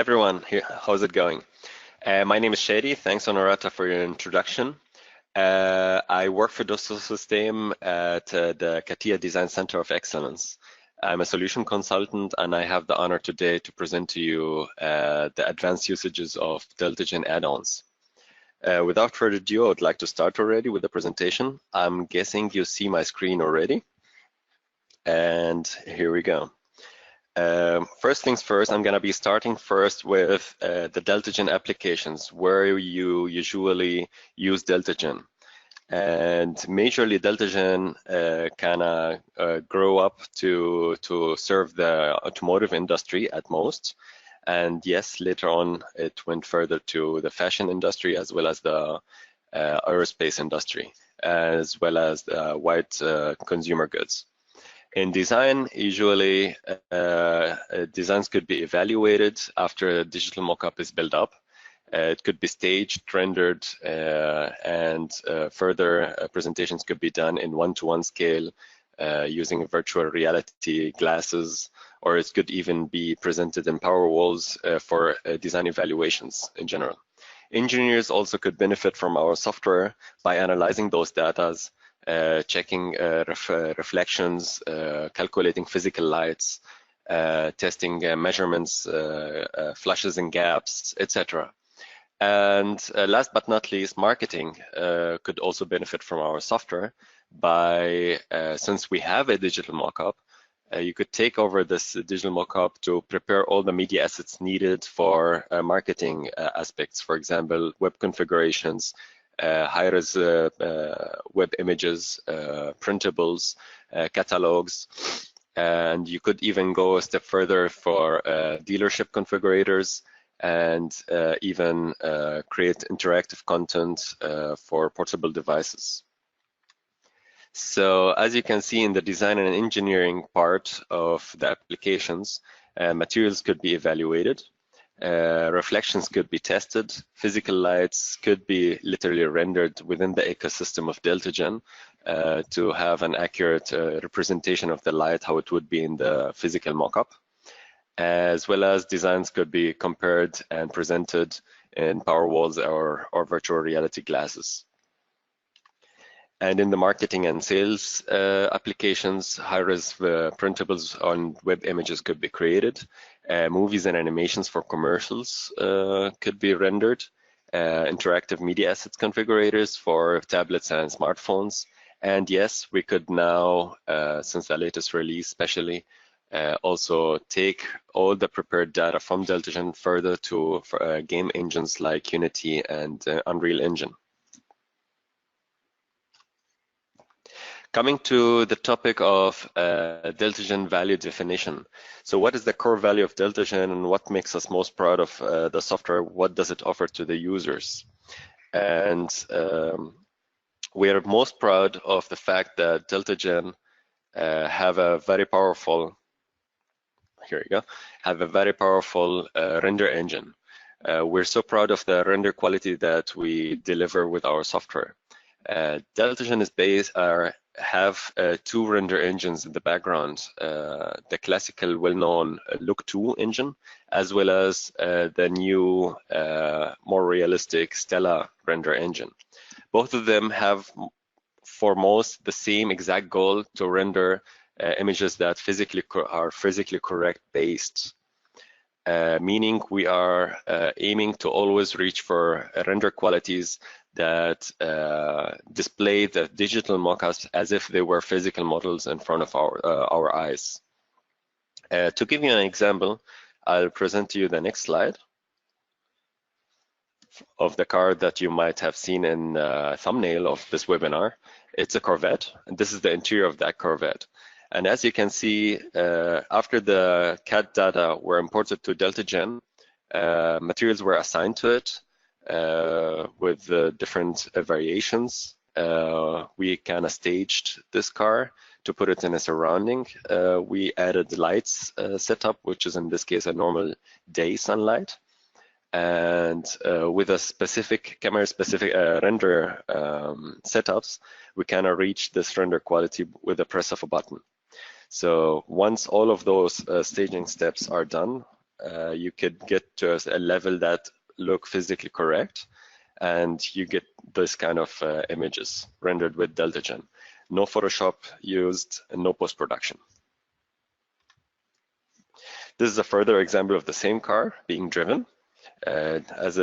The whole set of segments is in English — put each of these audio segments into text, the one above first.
everyone, how's it going? My name is Shady. Thanks, Honorata, for your introduction. I work for Dostal System at the CATIA Design Center of Excellence. I'm a solution consultant, and I have the honor today to present to you the advanced usages of DELTAGEN add-ons. Without further ado, I would like to start already with the presentation. I'm guessing you see my screen already. And here we go. First things first, I'm going to be starting first with the DELTAGEN applications, where you usually use DELTAGEN. And majorly, DELTAGEN kind of grow up to serve the automotive industry at most. And yes, later on, it went further to the fashion industry as well as the aerospace industry, as well as the white consumer goods. In design, usually designs could be evaluated after a digital mockup is built up. It could be staged, rendered, and further presentations could be done in one-to-one scale using virtual reality glasses, or it could even be presented in power walls for design evaluations in general. Engineers also could benefit from our software by analyzing those data, checking reflections, calculating physical lights, testing measurements, flashes and gaps, etc. And last but not least, marketing could also benefit from our software by, since we have a digital mockup, you could take over this digital mockup to prepare all the media assets needed for marketing aspects, for example, web configurations, high-res web images, printables, catalogs, and you could even go a step further for dealership configurators and even create interactive content for portable devices. So as you can see in the design and engineering part of the applications, materials could be evaluated. Reflections could be tested, physical lights could be literally rendered within the ecosystem of DELTAGEN to have an accurate representation of the light, how it would be in the physical mockup, as well as designs could be compared and presented in power walls or virtual reality glasses. And in the marketing and sales applications, high-res printables on web images could be created. Movies and animations for commercials could be rendered. Interactive media assets configurators for tablets and smartphones. And yes, we could now, since the latest release especially, also take all the prepared data from DELTAGEN further to game engines like Unity and Unreal Engine. Coming to the topic of DELTAGEN value definition. So what is the core value of DELTAGEN and what makes us most proud of the software? What does it offer to the users? And we are most proud of the fact that DELTAGEN have a very powerful, render engine. We're so proud of the render quality that we deliver with our software. DELTAGEN is have two render engines in the background, the classical well-known Look 2 engine, as well as the new, more realistic Stella render engine. Both of them have, for most, the same exact goal to render images that are physically correct based, meaning we are aiming to always reach for render qualities that display the digital mockups as if they were physical models in front of our eyes. To give you an example, I'll present to you the next slide of the car that you might have seen in the thumbnail of this webinar. It's a Corvette, and this is the interior of that Corvette. And as you can see, after the CAD data were imported to DELTAGEN, materials were assigned to it with different variations. We kind of staged this car to put it in a surrounding. We added lights setup, which is in this case a normal day sunlight. And with a specific camera-specific render setups, we kind of reach this render quality with the press of a button. So once all of those staging steps are done, you could get to a level that look physically correct, and you get this kind of images rendered with DELTAGEN. No Photoshop used and no post-production. This is a further example of the same car being driven. As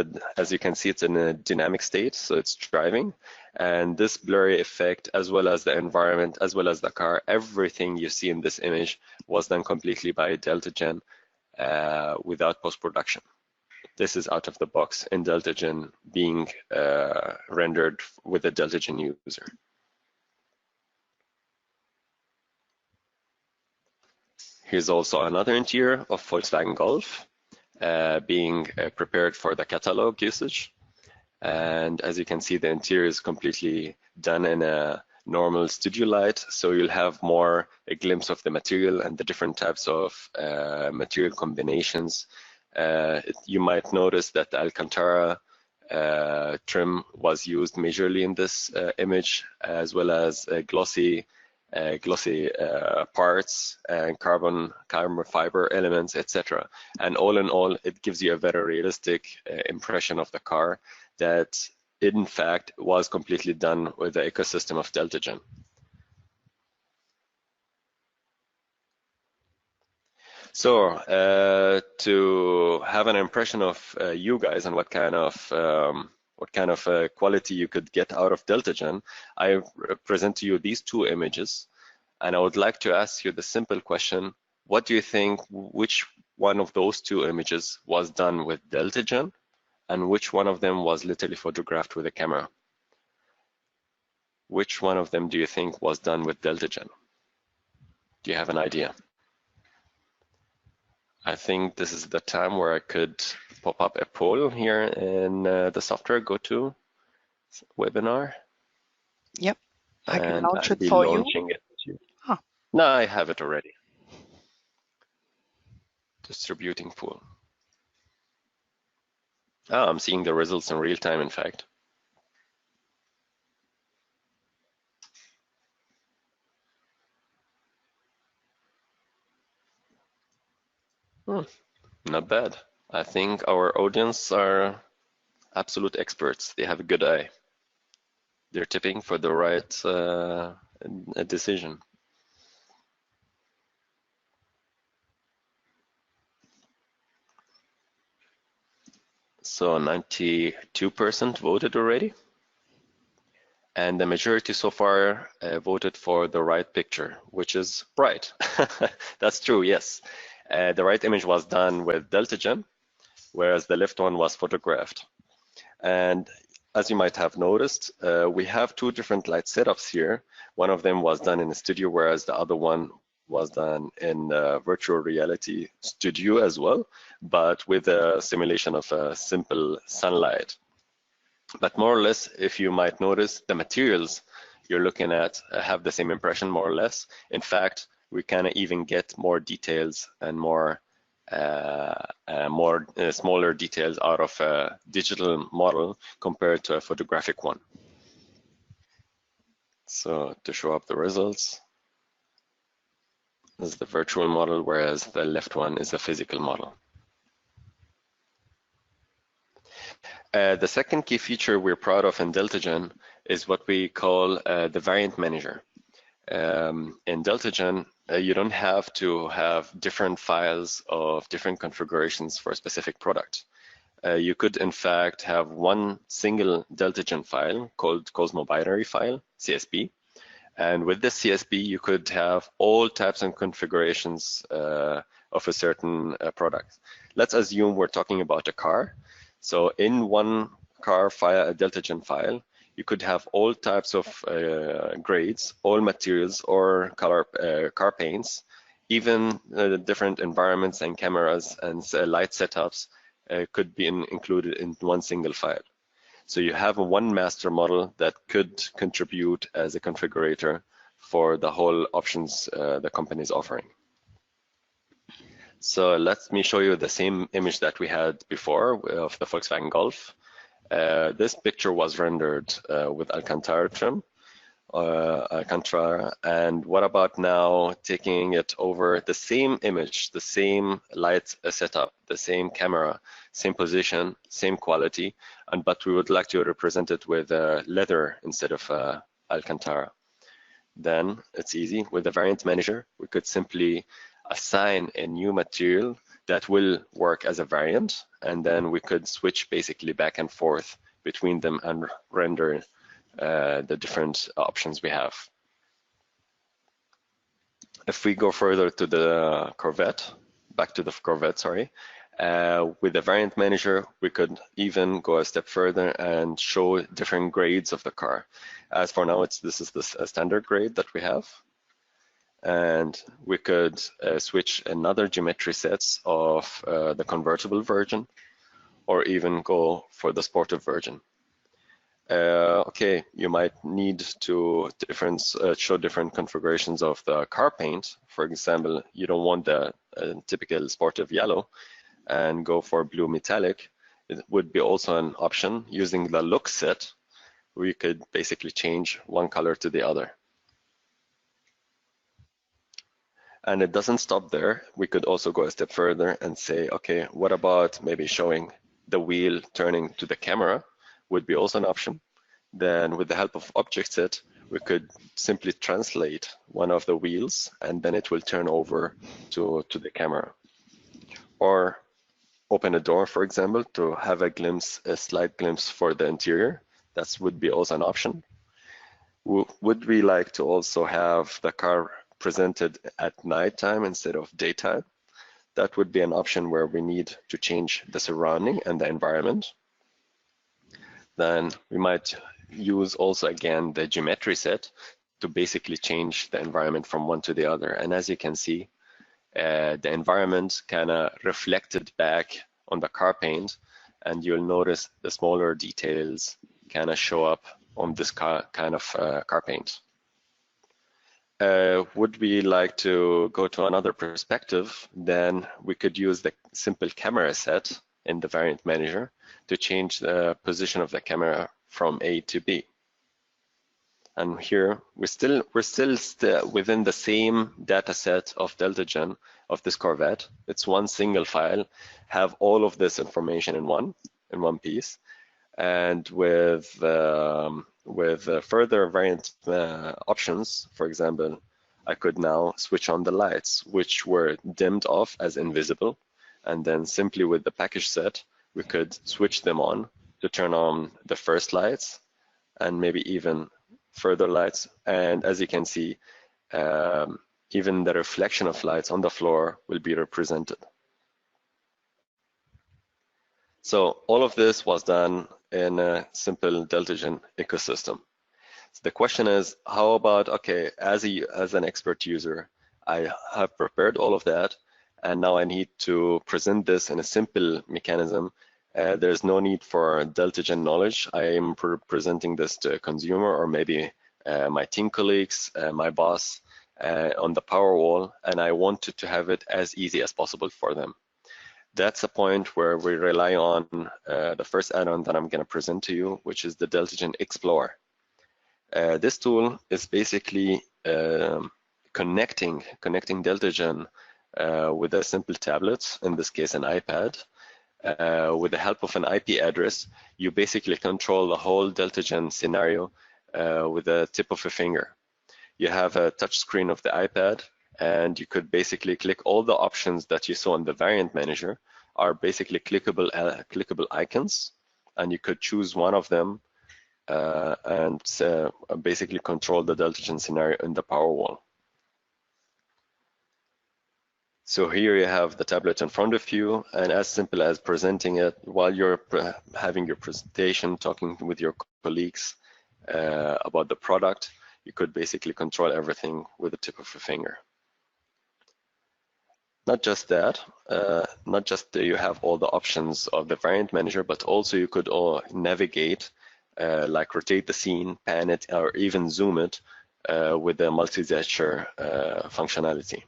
you can see, it's in a dynamic state, so it's driving. And this blurry effect, as well as the environment, as well as the car, everything you see in this image was done completely by DELTAGEN without post-production. This is out of the box in DELTAGEN being rendered with a DELTAGEN user. Here's also another interior of Volkswagen Golf being prepared for the catalog usage. And as you can see, the interior is completely done in a normal studio light, so you'll have more a glimpse of the material and the different types of material combinations. You might notice that the Alcantara trim was used majorly in this image, as well as glossy parts and carbon fiber elements, etc. And all in all, it gives you a very realistic impression of the car that in fact was completely done with the ecosystem of DELTAGEN. So to have an impression of you guys and what kind of quality you could get out of DELTAGEN, I present to you these two images, and I would like to ask you the simple question: what do you think, which one of those two images was done with DELTAGEN, and which one of them was literally photographed with a camera? Which one of them do you think was done with DELTAGEN? Do you have an idea? I think this is the time where I could pop up a poll here in the software. Go to webinar. Yep, I can launch it for you. Huh. No, I have it already. Distributing pool. Oh, I'm seeing the results in real time, in fact. Not bad. I think our audience are absolute experts. They have a good eye. They're tipping for the right decision. So 92% voted already. And the majority so far voted for the right picture, which is right. That's true, yes. The right image was done with DELTAGEN, whereas the left one was photographed. And as you might have noticed, we have two different light setups here. One of them was done in a studio, whereas the other one was done in a virtual reality studio as well, but with a simulation of a simple sunlight. But more or less, if you might notice, the materials you're looking at have the same impression, more or less. In fact, we can even get more details and more smaller details out of a digital model compared to a photographic one. So to show up the results, this is the virtual model, whereas the left one is a physical model. The second key feature we're proud of in DELTAGEN is what we call the variant manager. In DELTAGEN, you don't have to have different files of different configurations for a specific product. You could, in fact, have one single DELTAGEN file called Cosmo Binary File, CSB. And with this CSB, you could have all types and configurations of a certain product. Let's assume we're talking about a car. So in one car file, a DELTAGEN file, you could have all types of grades, all materials or color car paints, even different environments and cameras and light setups could be included in one single file. So you have one master model that could contribute as a configurator for the whole options the company is offering. So let me show you the same image that we had before of the Volkswagen Golf. This picture was rendered with Alcantara trim, Alcantara. And what about now taking it over the same image, the same light setup, the same camera, same position, same quality, but we would like to represent it with leather instead of Alcantara. Then it's easy. With the variant manager, we could simply assign a new material that will work as a variant, and then we could switch basically back and forth between them and render the different options we have. If we go further to the Corvette, back to the Corvette, sorry, with the variant manager, we could even go a step further and show different grades of the car. As for now, this is the standard grade that we have. And we could switch another geometry sets of the convertible version, or even go for the sportive version. Okay, you might need to show different configurations of the car paint. For example, you don't want the typical sportive yellow and go for blue metallic. It would be also an option. Using the look set, we could basically change one color to the other. And it doesn't stop there. We could also go a step further and say, okay, what about maybe showing the wheel turning to the camera would be also an option. Then with the help of object set, we could simply translate one of the wheels and then it will turn over to the camera. Or open a door, for example, to have a slight glimpse for the interior. That would be also an option. Would we like to also have the car presented at nighttime instead of daytime? That would be an option where we need to change the surrounding and the environment. Then we might use also again the geometry set to basically change the environment from one to the other. And as you can see, the environment kind of reflected back on the car paint, and you'll notice the smaller details kind of show up on this car paint. Would we like to go to another perspective? Then we could use the simple camera set in the variant manager to change the position of the camera from A to B. And here we're still within the same data set of DELTAGEN of this Corvette. It's one single file, have all of this information in one piece. And with further variant options, for example, I could now switch on the lights, which were dimmed off as invisible. And then simply with the package set, we could switch them on to turn on the first lights and maybe even further lights. And as you can see, even the reflection of lights on the floor will be represented. So all of this was done in a simple DELTAGEN ecosystem. So the question is, how about, okay, as an expert user, I have prepared all of that, and now I need to present this in a simple mechanism. There's no need for DELTAGEN knowledge. I am presenting this to a consumer or maybe my team colleagues, my boss on the Powerwall, and I wanted to have it as easy as possible for them. That's a point where we rely on the first add-on that I'm going to present to you, which is the DELTAGEN Explorer. This tool is basically connecting DELTAGEN with a simple tablet, in this case an iPad. With the help of an IP address, you basically control the whole DELTAGEN scenario with the tip of a finger. You have a touch screen of the iPad, and you could basically click all the options that you saw in the variant manager are basically clickable icons, and you could choose one of them and basically control the DELTAGEN scenario in the Powerwall. So here you have the tablet in front of you, and as simple as presenting it while you're having your presentation, talking with your colleagues about the product, you could basically control everything with the tip of a finger. Not just that, not just do you have all the options of the variant manager, but also you could navigate, like rotate the scene, pan it, or even zoom it with the multi-gesture functionality.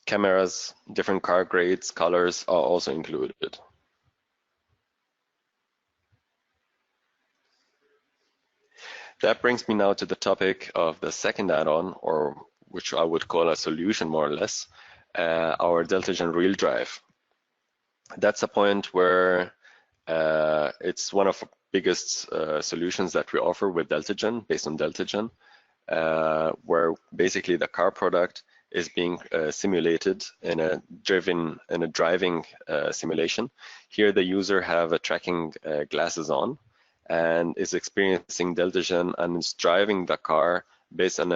Cameras, different car grades, colors are also included. That brings me now to the topic of the second add-on, or which I would call a solution more or less, our DELTAGEN Real Drive. That's a point where it's one of the biggest solutions that we offer with DELTAGEN, based on DELTAGEN, where basically the car product is being simulated in a driving simulation. Here the user have a tracking glasses on and is experiencing DELTAGEN and is driving the car based on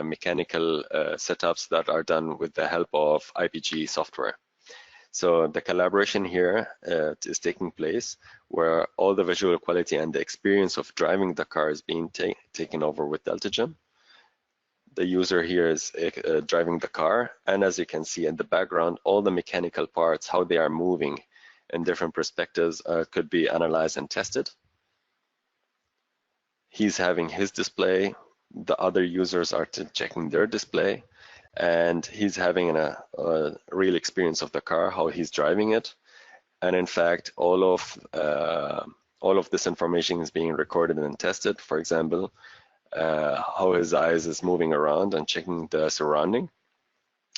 mechanical setups that are done with the help of IPG software. So the collaboration here is taking place where all the visual quality and the experience of driving the car is being taken over with DELTAGEN. The user here is driving the car, and as you can see in the background, all the mechanical parts, how they are moving in different perspectives could be analyzed and tested. He's having his display, the other users are checking their display, and he's having a real experience of the car, how he's driving it. And in fact, all of this information is being recorded and tested. For example, how his eyes is moving around and checking the surrounding.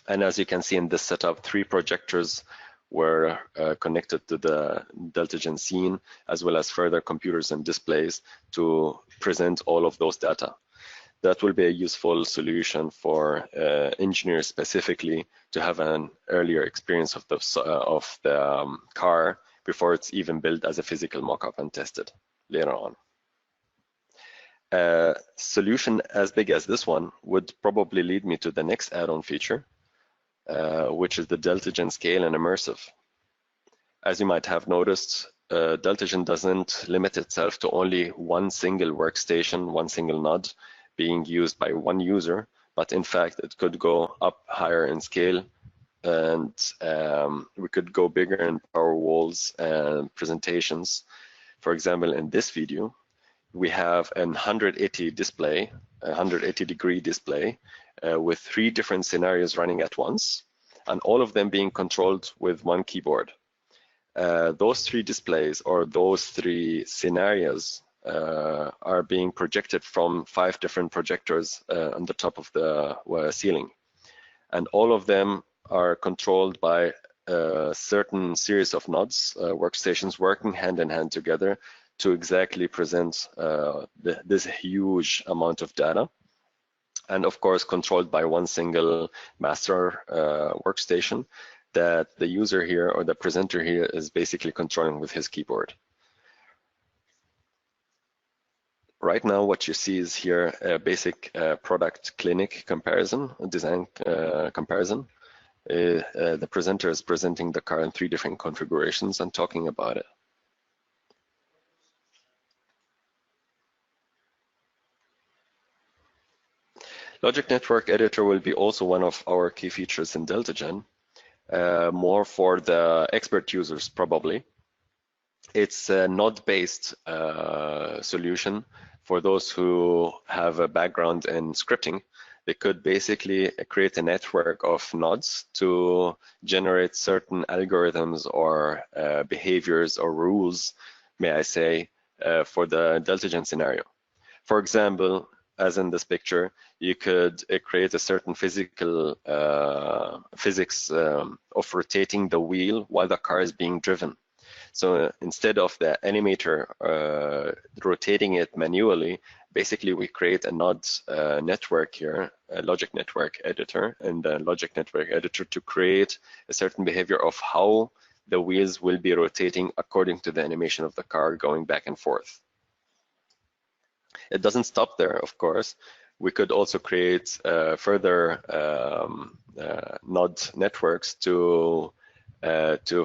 And as you can see in this setup, 3 projectors were connected to the DELTAGEN scene, as well as further computers and displays to present all of those data. That will be a useful solution for engineers specifically to have an earlier experience of the car before it's even built as a physical mock-up and tested later on. A solution as big as this one would probably lead me to the next add-on feature, which is the DELTAGEN Scale and Immersive. As you might have noticed, DELTAGEN doesn't limit itself to only one single workstation, one single node being used by one user, but in fact it could go up higher in scale, and we could go bigger in power walls and presentations. For example, in this video, we have a 180 degree display with 3 different scenarios running at once, and all of them being controlled with one keyboard. Those 3 displays, or those 3 scenarios, are being projected from 5 different projectors on the top of the ceiling. And all of them are controlled by a certain series of nodes, workstations working hand in hand together to exactly present this huge amount of data. And of course, controlled by one single master workstation that the user here, or the presenter here, is basically controlling with his keyboard. Right now, what you see is here a basic product clinic comparison, design comparison. The presenter is presenting the car in 3 different configurations and talking about it. Logic Network Editor will be also one of our key features in DELTAGEN, more for the expert users probably. It's a node-based solution. For those who have a background in scripting, they could basically create a network of nodes to generate certain algorithms or behaviors or rules, may I say, for the DELTAGEN scenario. For example, as in this picture, you could create a certain physics of rotating the wheel while the car is being driven. So instead of the animator rotating it manually, basically we create a node network here, a logic network editor, and the logic network editor to create a certain behavior of how the wheels will be rotating according to the animation of the car going back and forth. It doesn't stop there, of course. We could also create further node networks to,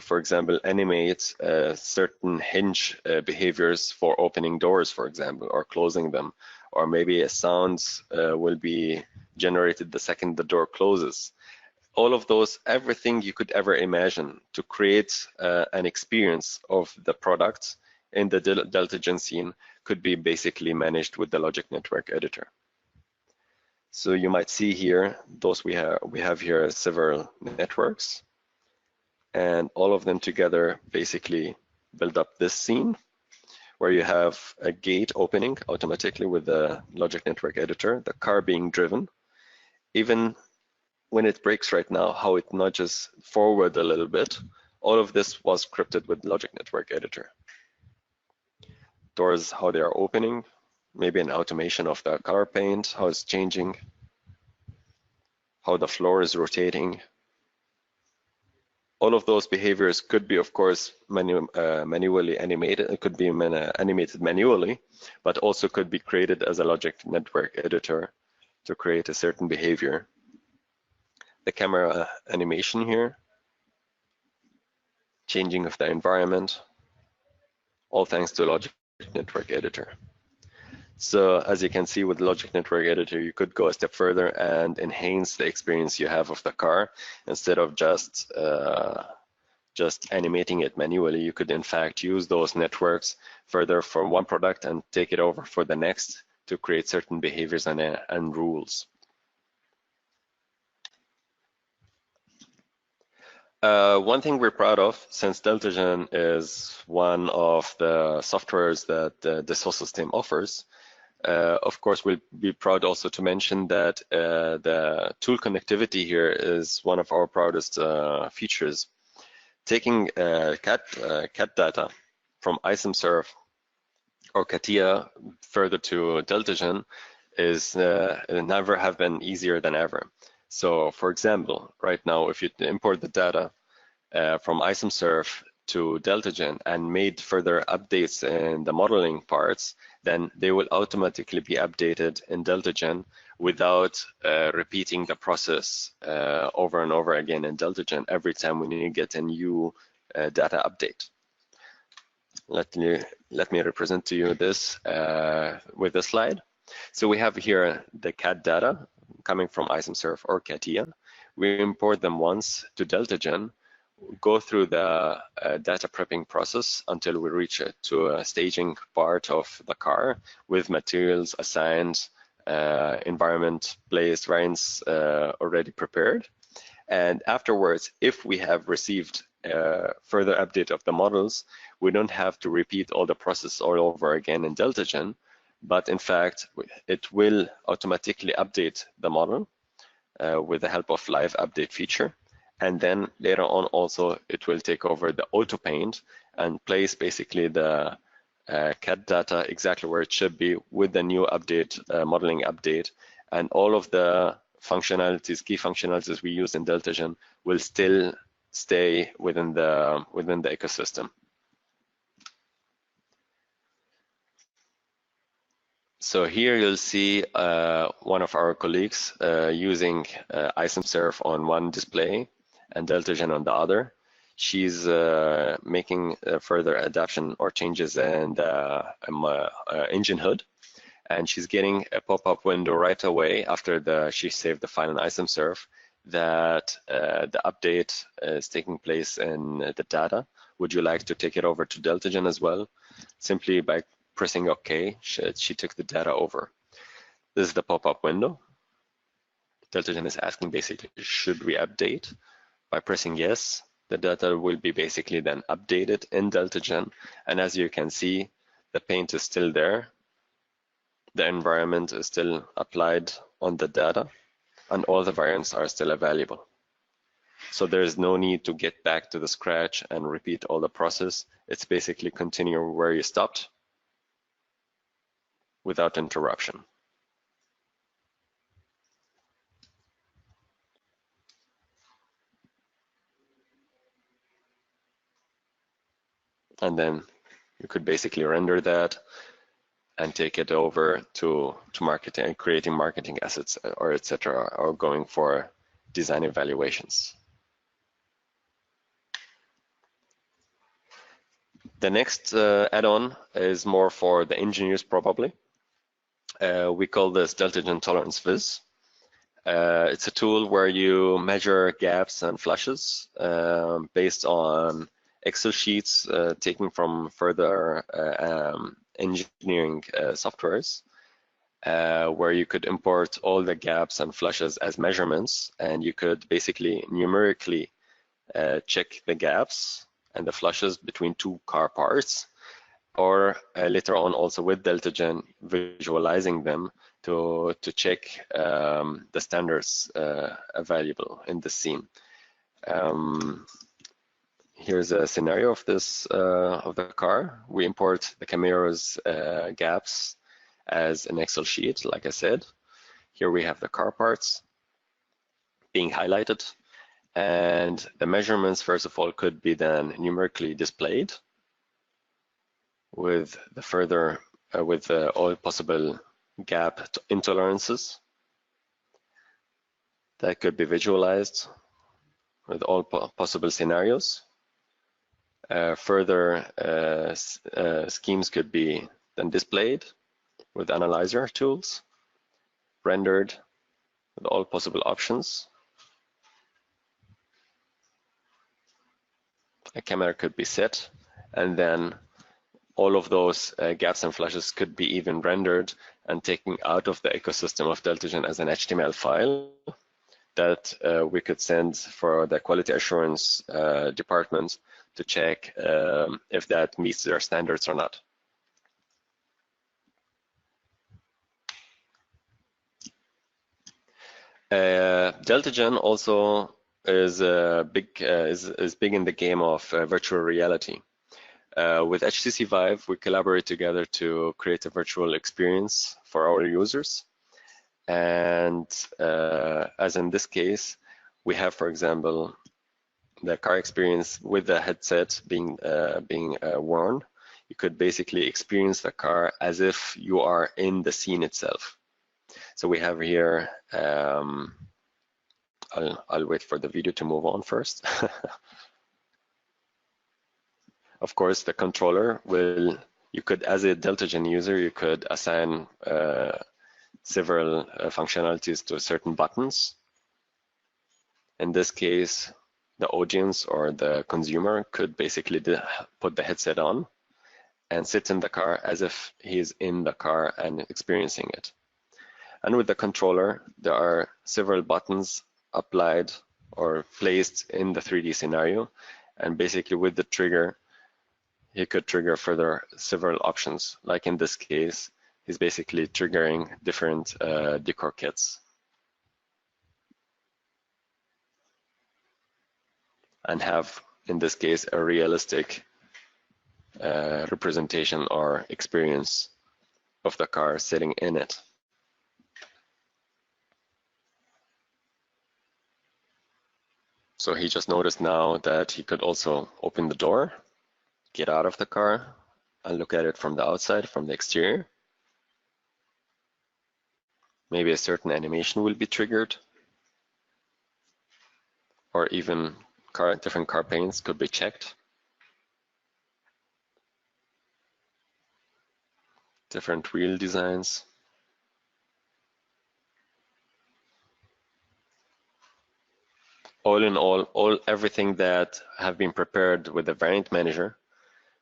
for example, animate certain hinge behaviors for opening doors, for example, or closing them, or maybe a sound will be generated the second the door closes. All of those, everything you could ever imagine to create an experience of the product in the DELTAGEN scene could be basically managed with the Logic Network Editor. So you might see here, those we have here several networks, and all of them together basically build up this scene where you have a gate opening automatically with the logic network editor, the car being driven. Even when it brakes right now, how it nudges forward a little bit, all of this was scripted with logic network editor. Doors, how they are opening, maybe an automation of the color paint, how it's changing, how the floor is rotating. All of those behaviors could be, of course, manually animated. It could be animated manually, but also could be created as a logic network editor to create a certain behavior. The camera animation here, changing of the environment, all thanks to logic network editor. So as you can see with logic network editor, you could go a step further and enhance the experience you have of the car. Instead of just animating it manually, you could in fact use those networks further from one product and take it over for the next to create certain behaviors and rules. One thing we're proud of, since DELTAGEN is one of the softwares that the SOS system offers, of course, we'll be proud also to mention that the tool connectivity here is one of our proudest features. Taking CAT data from ISIMServe or CATIA further to DELTAGEN is never have been easier than ever. So for example, right now, if you import the data from ISIMServe to DELTAGEN and made further updates in the modeling parts, then they will automatically be updated in DELTAGEN without repeating the process over and over again in DELTAGEN every time we need to get a new data update. Let me represent to you this with a slide. So we have here the CAT data coming from ISIMServe or CATIA. We import them once to DELTAGEN, go through the data prepping process until we reach it to a staging part of the car with materials assigned, environment placed, variants already prepared. And afterwards, if we have received further update of the models, we don't have to repeat all the process all over again in DELTAGEN, but in fact, it will automatically update the model with the help of live update feature. And then later on also, it will take over the auto paint and place basically the CAD data exactly where it should be with the new update, modeling update. And all of the functionalities, key functionalities we use in DELTAGEN will still stay within the ecosystem. So here you'll see one of our colleagues using ISIMServe on one display and DELTAGEN on the other. She's making further adaptation or changes in the engine hood, and she's getting a pop-up window right away after she saved the file in ISIMServe that the update is taking place in the data. Would you like to take it over to DELTAGEN as well? Simply by pressing OK, she took the data over. This is the pop-up window. DELTAGEN is asking basically, should we update? By pressing yes, the data will be basically then updated in DELTAGEN. And as you can see, the paint is still there. The environment is still applied on the data, and all the variants are still available. So there is no need to get back to the scratch and repeat all the process. It's basically continue where you stopped without interruption. And then you could basically render that and take it over to marketing and creating marketing assets or etc. or going for design evaluations. The next add-on is more for the engineers probably. We call this DELTAGEN Tolerance Viz. It's a tool where you measure gaps and flashes based on Excel sheets taken from further engineering softwares, where you could import all the gaps and flashes as measurements, and you could basically numerically check the gaps and the flashes between two car parts, or later on also with DELTAGEN, visualizing them to check the standards available in the scene. Here's a scenario of this of the car. We import the camera's gaps as an Excel sheet, like I said. Here we have the car parts being highlighted, and the measurements, first of all, could be then numerically displayed with the further with all possible gap intolerances that could be visualized with all possible scenarios. Further schemes could be then displayed with analyzer tools, rendered with all possible options. A camera could be set, and then all of those gaps and flashes could be even rendered and taken out of the ecosystem of DELTAGEN as an HTML file that we could send for the quality assurance department to check if that meets their standards or not. DELTAGEN also is big in the game of virtual reality. With HTC Vive, we collaborate together to create a virtual experience for our users. And as in this case, we have, for example, the car experience with the headset being worn. You could basically experience the car as if you are in the scene itself. So we have here, I'll wait for the video to move on first. Of course, the controller will, you could, as a DELTAGEN user, you could assign several functionalities to certain buttons. In this case, the audience or the consumer could basically put the headset on and sit in the car as if he's in the car and experiencing it. And with the controller, there are several buttons applied or placed in the 3D scenario. And basically with the trigger, he could trigger further several options. Like in this case, he's basically triggering different decor kits. And have, in this case, a realistic representation or experience of the car sitting in it. So he just noticed now that he could also open the door, get out of the car, and look at it from the outside, from the exterior. Maybe a certain animation will be triggered, or even different car paints could be checked. Different wheel designs. All in all, everything that have been prepared with the variant manager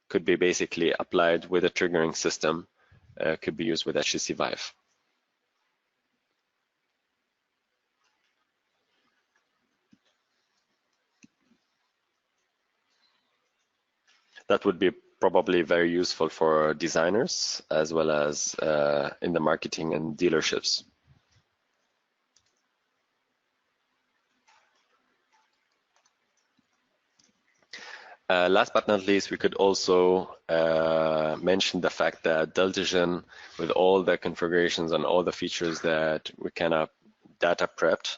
could be basically applied with a triggering system, could be used with HTC Vive. That would be probably very useful for designers as well as in the marketing and dealerships. Last but not least, we could also mention the fact that DELTAGEN, with all the configurations and all the features that we kind of data prepped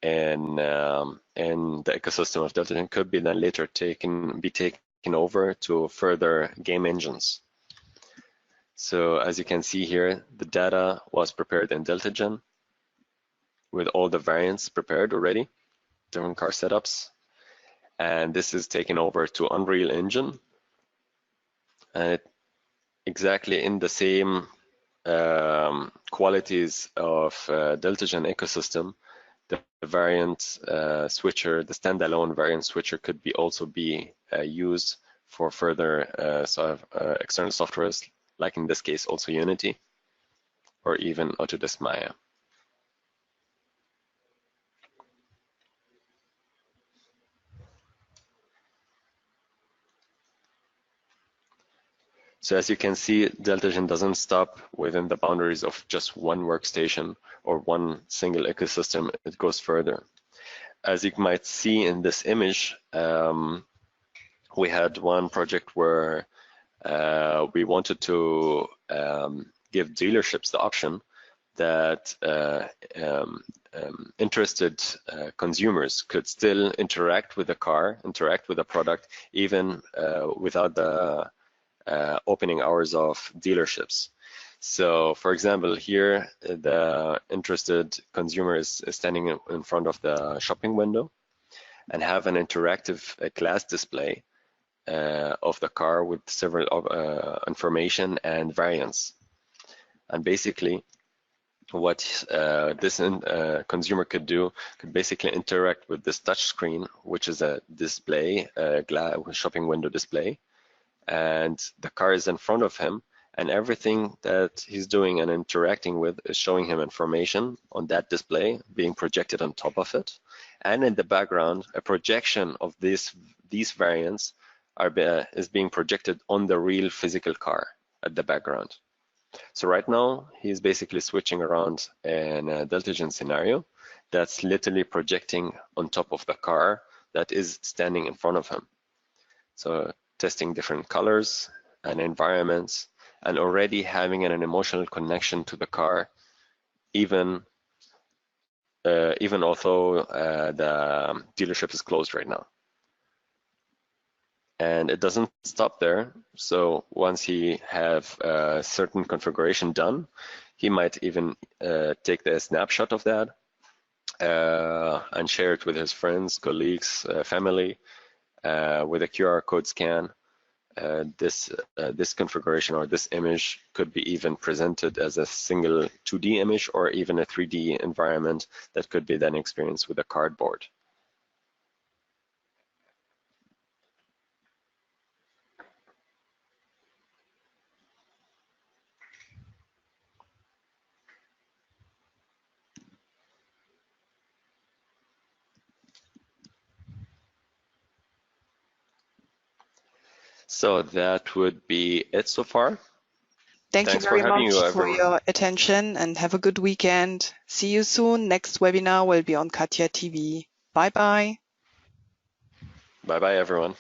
in the ecosystem of DELTAGEN, could be then later be taken over to further game engines. So as you can see here, the data was prepared in DELTAGEN with all the variants prepared already, different car setups. And this is taken over to Unreal Engine. And exactly in the same qualities of DELTAGEN ecosystem, the variant switcher, the standalone variant switcher could also be used for further external softwares, like in this case also Unity, or even Autodesk Maya. So as you can see, DELTAGEN doesn't stop within the boundaries of just one workstation or one single ecosystem. It goes further. As you might see in this image, we had one project where we wanted to give dealerships the option that interested consumers could still interact with the car, interact with the product, even without the opening hours of dealerships. So for example, here the interested consumer is standing in front of the shopping window and have an interactive glass display of the car with several information and variants. And basically what this consumer could do could basically interact with this touch screen, which is a display, shopping window display, and the car is in front of him, and everything that he's doing and interacting with is showing him information on that display being projected on top of it. And in the background, a projection of these variants is being projected on the real physical car at the background. So right now, he's basically switching around in a DELTAGEN scenario that's literally projecting on top of the car that is standing in front of him. So testing different colors and environments, and already having an emotional connection to the car, even although the dealership is closed right now. And it doesn't stop there. So once he have a certain configuration done, he might even take the snapshot of that and share it with his friends, colleagues, family, with a QR code scan. This configuration or this image could be even presented as a single 2D image or even a 3D environment that could be then experienced with a cardboard. So that would be it so far. Thanks you very much for your attention and have a good weekend. See you soon. Next webinar will be on CATIA TV. Bye-bye. Bye-bye, everyone.